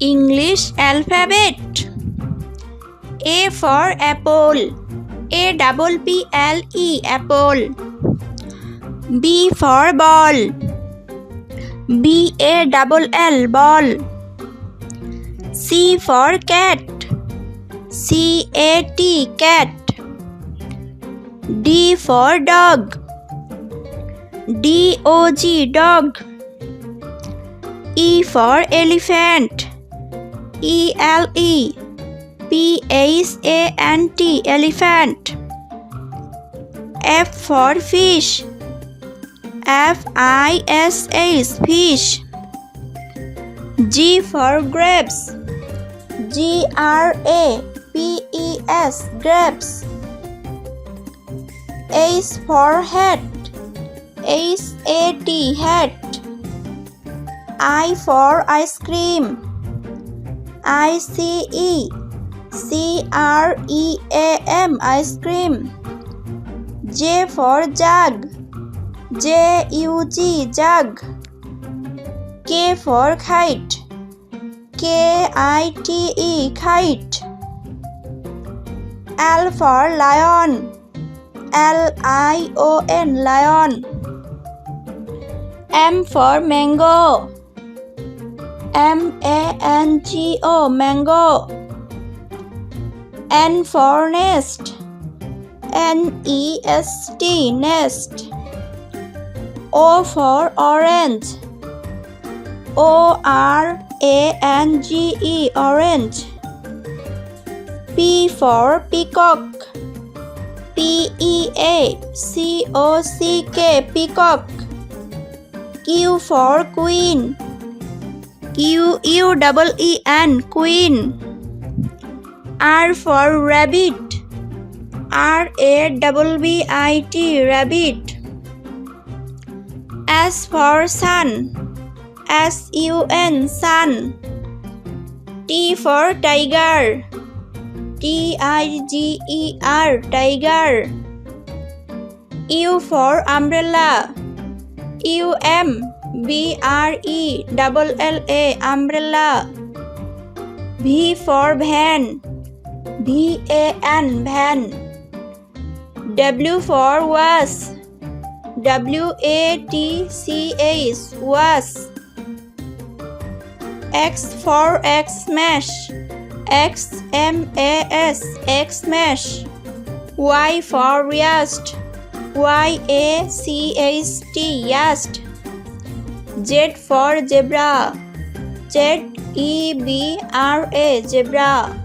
English alphabet. A for apple. APPLE apple. B for ball. BALL ball. C for cat. CAT cat. D for dog. DOG dog. E for elephant. ELEPHANT elephant. F for fish. FISH fish. G for grapes. GRAPES grapes. H for hat. HAT hat. I for ice cream. ICECREAM ice cream. J for jug. JUG jug. K for kite. KITE kite. L for lion. LION lion. M for mango. MANGO mango. N for nest. NEST nest. O for orange. ORANGE orange. P for peacock. PEACOCK peacock. Q for queen. QUEEN queen. R for rabbit. RABBIT rabbit. S for sun. SUN sun. T for tiger. TIGER tiger. U for umbrella. UMBRELLA umbrella. V for van. VAN van. W for was. WATCH was. X for Xmas. XMAS Xmas. Y for yacht. YACHT yacht. Z for zebra. ZEBRA zebra.